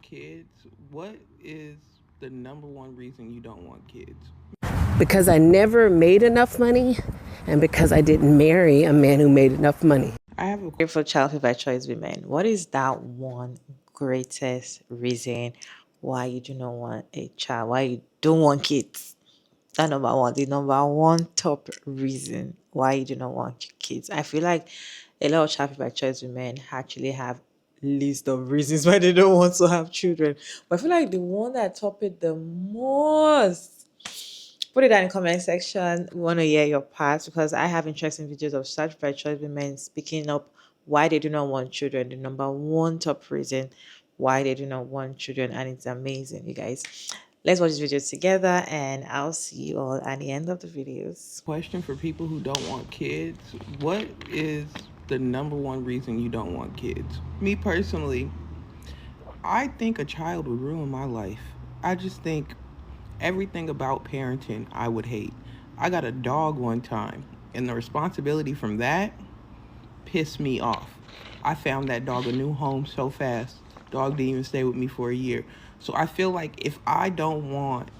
kids, what is the number one reason you don't want kids? Because I never made enough money and because I didn't marry a man who made enough money. I have a For childhood by choice women, what is that one greatest reason why you do not want a child? Why you don't want kids? That number one, the number one top reason why you do not want kids. I feel like a lot of childhood by choice women actually have list of reasons why they don't want to have children. But I feel like the one that top it the most. Put it down in the comment section. We want to hear your parts because I have interesting videos of such by choice women speaking up why they do not want children. The number one top reason why they do not want children, and it's amazing, you guys. Let's watch this video together, and I'll see you all at the end of the videos. question for people who don't want kids. What is the number one reason you don't want kids? Me personally, I think a child would ruin my life. I just think everything about parenting I would hate. I got a dog one time, and the responsibility from that pissed me off. I found that dog a new home so fast. Dog didn't even stay with me for a year. So I feel like if I don't want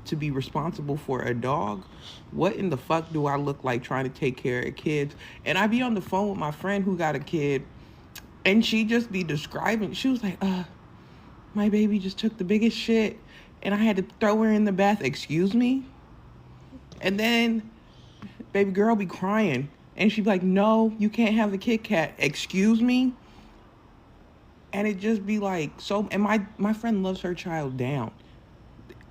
to be responsible for a dog, what in the fuck do I look like trying to take care of kids? And I be on the phone with my friend who got a kid, and she just be describing, she was like, my baby just took the biggest shit and I had to throw her in the bath. Excuse me? And then baby girl be crying and she'd be like, no, you can't have the Kit Kat. Excuse me? And it just be like, so, and my friend loves her child down,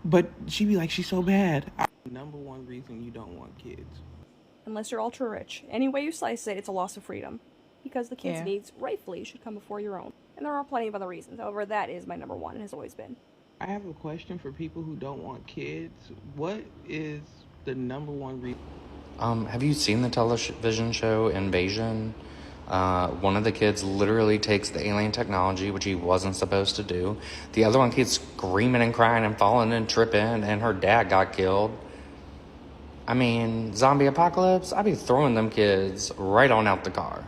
but she'd be like, she's so bad. Number one reason you don't want kids. Unless you're ultra rich. Any way you slice it, it's a loss of freedom. Because the kid's Yeah. needs, rightfully, should come before your own. And there are plenty of other reasons. However, that is my number one and has always been. I have a question for people who don't want kids. What is the number one reason? Have you seen the television show Invasion? One of the kids literally takes the alien technology, which he wasn't supposed to do. The other one keeps screaming and crying and falling and tripping, and her dad got killed. I mean, zombie apocalypse, I'd be throwing them kids right on out the car.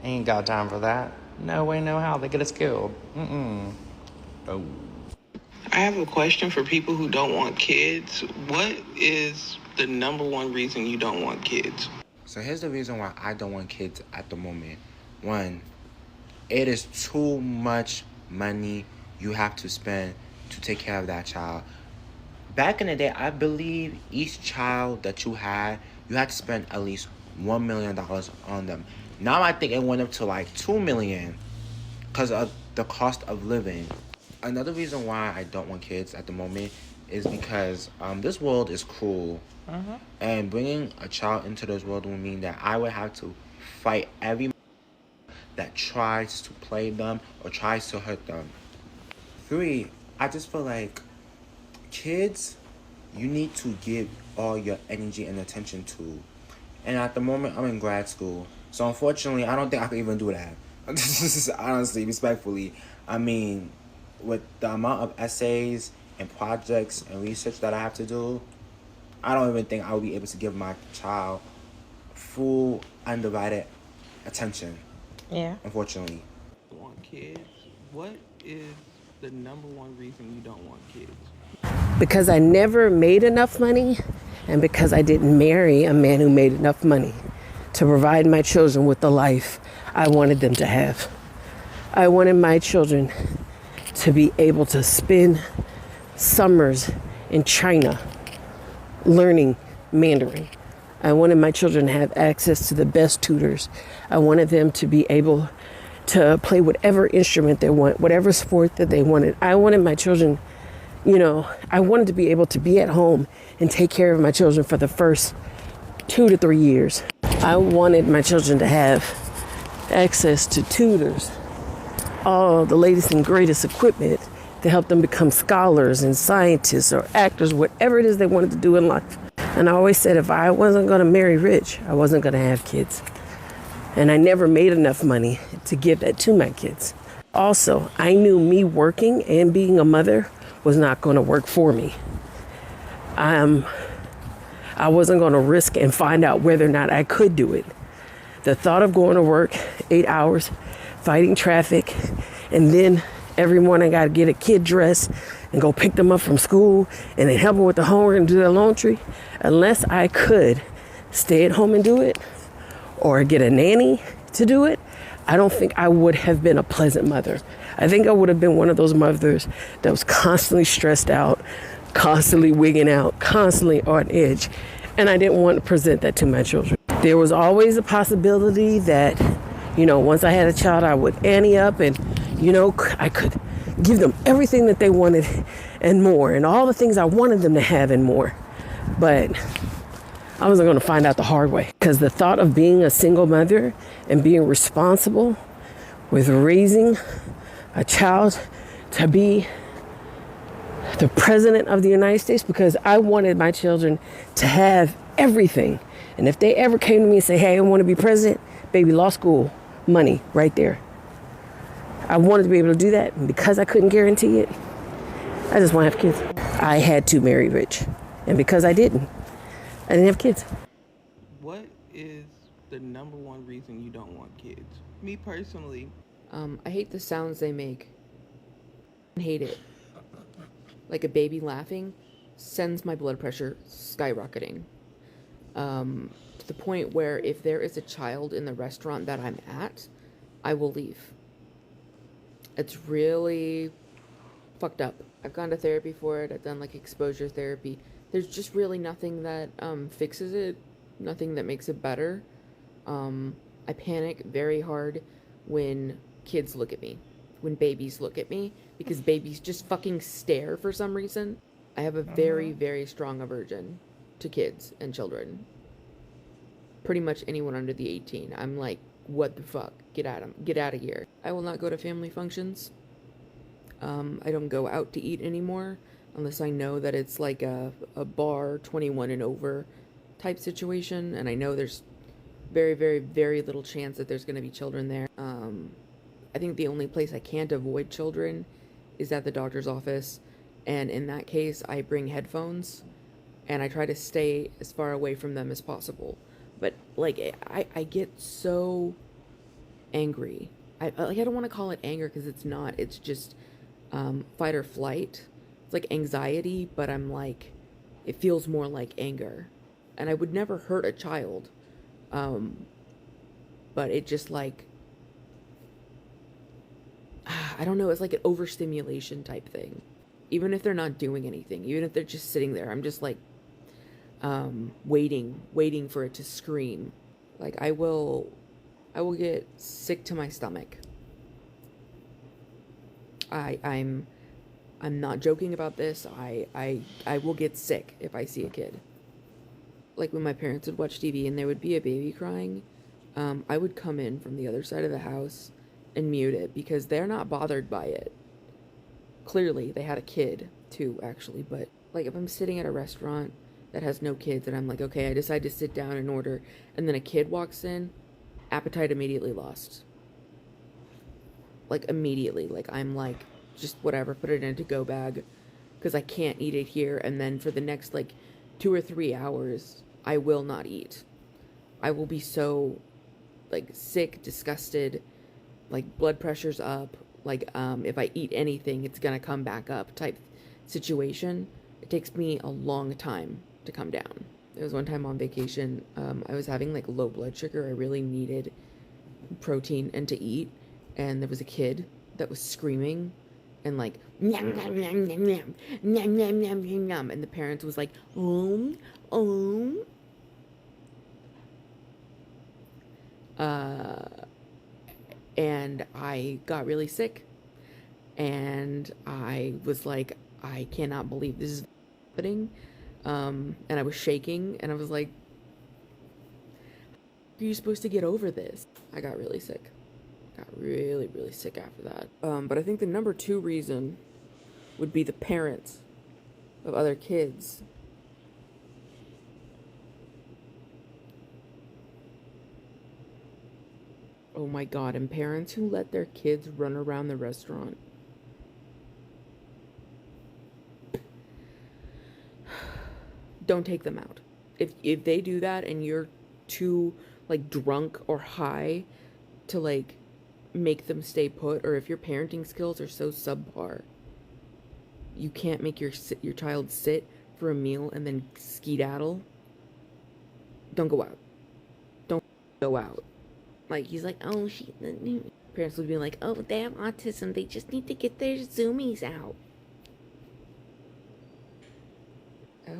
Ain't got time for that. No way, no how. They get us killed. Oh. I have a question for people who don't want kids. What is the number one reason you don't want kids? So here's the reason why I don't want kids at the moment. One, it is too much money you have to spend to take care of that child. Back in the day, I believe each child that you had to spend at least $1 million on them. Now I think it went up to like $2 million because of the cost of living. Another reason why I don't want kids at the moment is because this world is cruel. And bringing a child into this world would mean that I would have to fight every that tries to play them or tries to hurt them. 3, I just feel like kids, you need to give all your energy and attention to. And at the moment, I'm in grad school. So unfortunately, I don't think I can even do that. Honestly, respectfully. I mean, with the amount of essays and projects and research that I have to do, I don't even think I will be able to give my child full, undivided attention. Yeah. Unfortunately. Want kids? What is the number one reason you don't want kids? Because I never made enough money and because I didn't marry a man who made enough money to provide my children with the life I wanted them to have. I wanted my children to be able to spend summers in China learning Mandarin. I wanted my children to have access to the best tutors. I wanted them to be able to play whatever instrument they want, whatever sport that they wanted. I wanted my children, I wanted to be able to be at home and take care of my children for the first 2 to 3 years. I wanted my children to have access to tutors, all the latest and greatest equipment to help them become scholars and scientists or actors, whatever it is they wanted to do in life. And I always said if I wasn't going to marry rich, I wasn't going to have kids. And I never made enough money to give that to my kids. Also, I knew me working and being a mother was not going to work for me. I wasn't going to risk and find out whether or not I could do it. The thought of going to work 8 hours, fighting traffic, and then Every morning I got to get a kid dressed and go pick them up from school and then help them with the homework and do their laundry. Unless I could stay at home and do it or get a nanny to do it, I don't think I would have been a pleasant mother. I think I would have been one of those mothers that was constantly stressed out, constantly wigging out, constantly on edge. And I didn't want to present that to my children. There was always a possibility that, once I had a child, I would ante up and, I could give them everything that they wanted and more, and all the things I wanted them to have and more. But I wasn't going to find out the hard way, because the thought of being a single mother and being responsible with raising a child to be the president of the United States, because I wanted my children to have everything. And if they ever came to me and say, hey, I want to be president, baby, law school, money, right there. I wanted to be able to do that. And because I couldn't guarantee it, I just want to have kids. I had to marry rich. And because I didn't have kids. What is the number one reason you don't want kids? Me personally, I hate the sounds they make. I hate it. Like a baby laughing sends my blood pressure skyrocketing. To the point where if there is a child in the restaurant that I'm at, I will leave. It's really fucked up. I've gone to therapy for it. I've done like exposure therapy. There's just really nothing that fixes it, nothing that makes it better. I panic very hard when kids look at me, when babies look at me, because babies just fucking stare for some reason. I have a very, very strong aversion to kids and children. Pretty much anyone under the 18. I'm like, what the fuck? Get out of here. I will not go to family functions. I don't go out to eat anymore unless I know that it's like a bar 21 and over type situation, and I know there's very, very, very little chance that there's going to be children there. I think the only place I can't avoid children is at the doctor's office, and in that case I bring headphones and I try to stay as far away from them as possible. But like I get so angry. I don't want to call it anger, because it's not. It's just fight or flight. It's like anxiety, but I'm like, it feels more like anger. And I would never hurt a child, but it just like, I don't know, it's like an overstimulation type thing. Even if they're not doing anything, even if they're just sitting there, I'm just like waiting for it to scream. Like I will get sick to my stomach. I'm not joking about this. I will get sick if I see a kid. Like when my parents would watch TV and there would be a baby crying, I would come in from the other side of the house and mute it, because they're not bothered by it. Clearly, they had a kid too, actually, but like if I'm sitting at a restaurant that has no kids and I'm like, okay, I decide to sit down and order, and then a kid walks in, appetite immediately lost. Like immediately. Like I'm like, just whatever, put it in a to-go bag, because I can't eat it here, and then for the next like 2 or 3 hours I will not eat. I will be so like sick, disgusted, like blood pressure's up, like if I eat anything it's gonna come back up type situation. It takes me a long time to come down. There was one time on vacation, I was having like low blood sugar. I really needed protein and to eat, and there was a kid that was screaming and like nyam, nyam, nyam, nyam, nyam, nyam, nyam, nyam, nyam, nyam. And the parents was like and I got really sick, and I was like, I cannot believe this is happening. And I was shaking, and I was like, are you supposed to get over this? I got really sick. Got really, really sick after that. But I think the number 2 reason would be the parents of other kids. Oh my god, and parents who let their kids run around the restaurant. Don't take them out. If they do that and you're too like drunk or high to like make them stay put, or if your parenting skills are so subpar, you can't make your child sit for a meal and then skedaddle, don't go out. Don't go out. Like, he's like, oh, parents would be like, oh, they have autism. They just need to get their zoomies out. I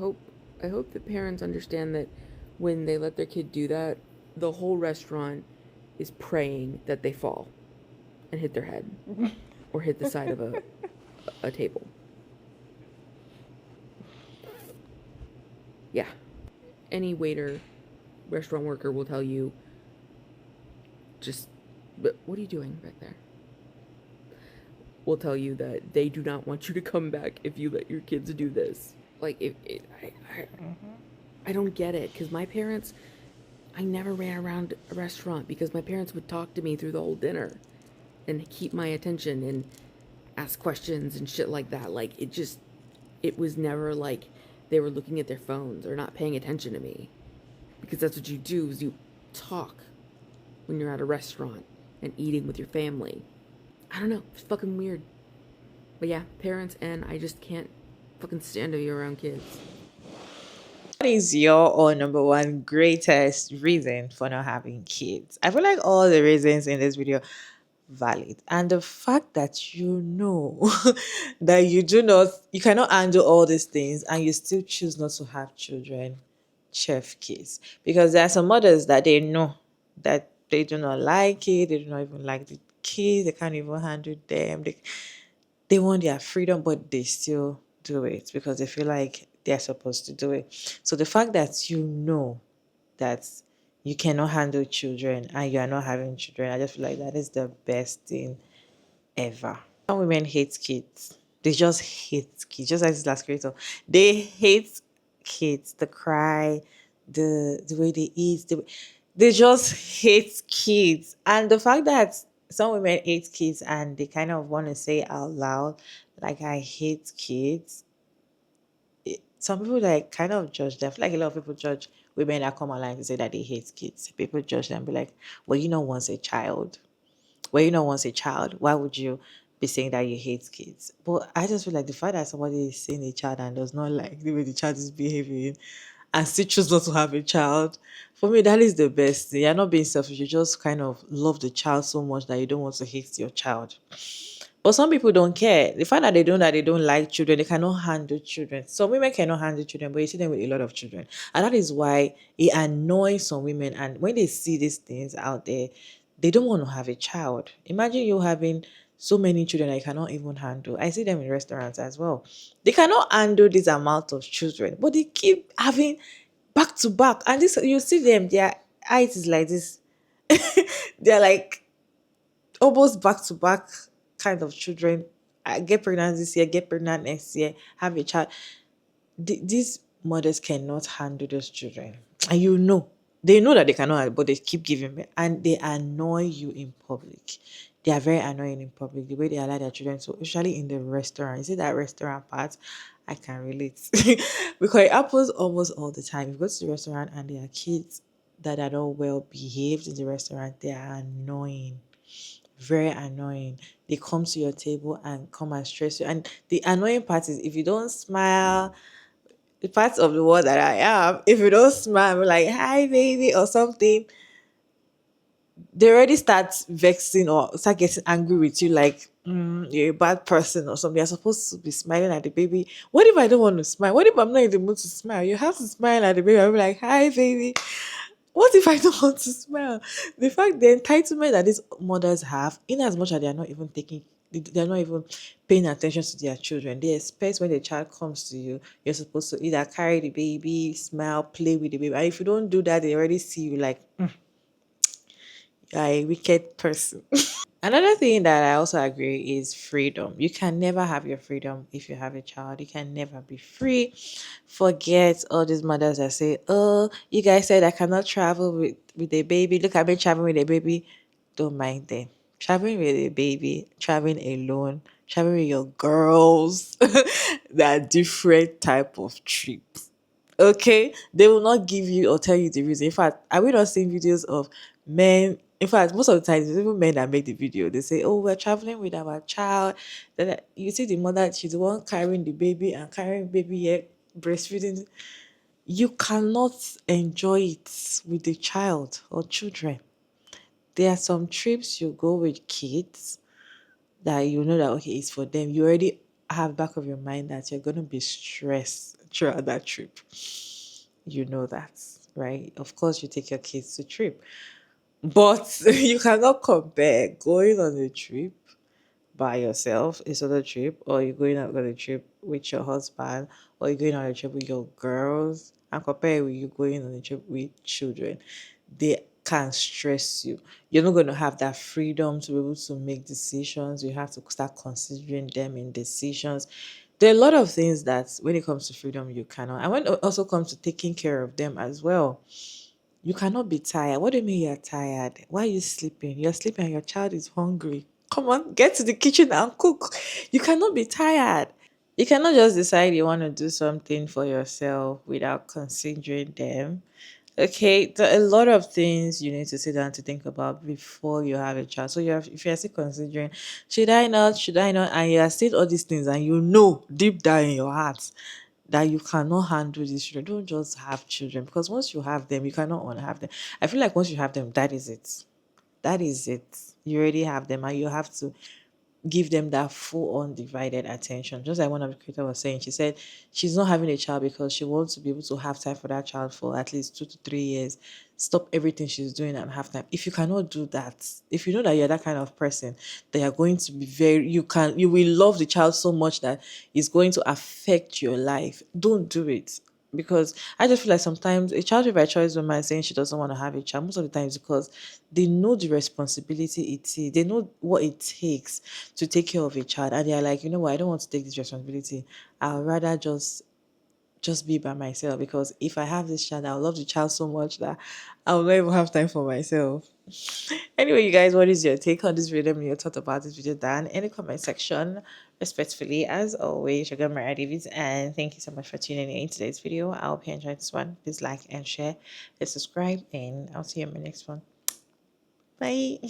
hope that parents understand that when they let their kid do that, the whole restaurant is praying that they fall and hit their head or hit the side of a table. Yeah. Any waiter, restaurant worker will tell you, but what are you doing back there? Will tell you that they do not want you to come back if you let your kids do this. Like, I don't get it, because my parents, I never ran around a restaurant because my parents would talk to me through the whole dinner and keep my attention and ask questions and shit like that. Like, it was never like they were looking at their phones or not paying attention to me, because that's what you do, is you talk when you're at a restaurant and eating with your family. I don't know, it's fucking weird. But yeah, parents, and I just can't fucking stand to be around kids. What is your or number one greatest reason for not having kids? I feel like all the reasons in this video valid, and the fact that you know that you cannot handle all these things and you still choose not to have children, chef kiss. Because there are some mothers that they know that they do not like it, they do not even like the kids, they can't even handle them, they want their freedom, but they still do it because they feel like they're supposed to do it. So the fact that you know that you cannot handle children and you are not having children, I just feel like that is the best thing ever. Some women hate kids. They just hate kids. Just like this last creator. They hate kids. The cry, the way they eat, they just hate kids. And the fact that some women hate kids and they kind of want to say out loud, like, I hate kids. Some people like kind of judge them. I feel like a lot of people judge women that come online to say that they hate kids. People judge them, be like, well, once a child. Well, once a child, why would you be saying that you hate kids? But I just feel like the fact that somebody is seeing a child and does not like the way the child is behaving and still choose not to have a child, for me, that is the best thing. You're not being selfish. You just kind of love the child so much that you don't want to hate your child. But some people don't care. The fact that they don't like children, they cannot handle children. Some women cannot handle children, but you see them with a lot of children. And that is why it annoys some women. And when they see these things out there, they don't want to have a child. Imagine you having so many children that you cannot even handle. I see them in restaurants as well. They cannot handle this amount of children, but they keep having back to back. And this, you see them, their eyes is like this. They're like almost back to back kind of children. I get pregnant this year, get pregnant next year, have a child. These mothers cannot handle those children. And they know that they cannot handle, but they keep giving birth. And they annoy you in public. They are very annoying in public, the way they allow their children. So, especially in the restaurant. You see that restaurant part? I can relate. Because it happens almost all the time. You go to the restaurant and there are kids that are not well behaved in the restaurant. They are annoying, very annoying. They come to your table and come and stress you. And the annoying part is if you don't smile, the part of the world that I am, if you don't smile, I'm like, hi baby or something, they already start vexing or start getting angry with you, like, you're a bad person or something. You're supposed to be smiling at the baby. What if I don't want to smile? What if I'm not in the mood to smile? You have to smile at the baby. I'll be like, hi baby. What if I don't want to smile? The fact, the entitlement that these mothers have, in as much as they are not even they're not even paying attention to their children. They expect when the child comes to you, you're supposed to either carry the baby, smile, play with the baby. And if you don't do that, they already see you like, you're a wicked person. Another thing that I also agree is freedom. You can never have your freedom if you have a child. You can never be free. Forget all these mothers that say, oh, you guys said I cannot travel with a baby. Look at me traveling with a baby. Don't mind them. Traveling with a baby, traveling alone, traveling with your girls, there are different type of trips. Okay? They will not give you or tell you the reason. In fact, are we not seeing videos of men In fact, most of the times, it's even men that make the video. They say, "Oh, we're traveling with our child." Then you see the mother; she's the one carrying the baby and carrying baby yet breastfeeding. You cannot enjoy it with the child or children. There are some trips you go with kids that you know that okay, it's for them. You already have back of your mind that you're gonna be stressed throughout that trip. You know that, right? Of course, you take your kids to trip, but you cannot compare going on a trip by yourself, a solo trip, or you're going out on a trip with your husband, or you're going on a trip with your girls, and compare it with you going on a trip with children. They can stress you. You're not going to have that freedom to be able to make decisions. You have to start considering them in decisions. There are a lot of things that when it comes to freedom, you cannot. And when it also comes to taking care of them as well, you cannot be tired. What do you mean you're tired? Why are you sleeping? You're sleeping and your child is hungry. Come on, get to the kitchen and cook. You cannot be tired. You cannot just decide you want to do something for yourself without considering them. Okay, there are a lot of things you need to sit down to think about before you have a child. So if you're still considering, should I not, and you are saying all these things, and you know deep down in your heart that you cannot handle these children, don't just have children because once you have them, you cannot unhave them. I feel like once you have them, that is it. That is it. You already have them, and you have to give them that full undivided attention. Just like one of the creators was saying, she said she's not having a child because she wants to be able to have time for that child for at least 2 to 3 years. Stop everything she's doing and have time. If you cannot do that, if you know that you're that kind of person, that you're going to be you will love the child so much that it's going to affect your life. Don't do it. Because I just feel like sometimes a child by choice woman saying she doesn't want to have a child, most of the time it's because they know the responsibility it is. They know what it takes to take care of a child. And they're like, you know what, I don't want to take this responsibility. I'd rather just be by myself because if I have this child, I'll love the child so much that I'll not even have time for myself. Anyway, you guys, what is your take on this video? Let me know your thought about this video down in the comment section. Respectfully, as always, your girl Mariah Davies, and thank you so much for tuning in today's video. I hope you enjoyed this one. Please like and share and subscribe, and I'll see you in my next one. Bye.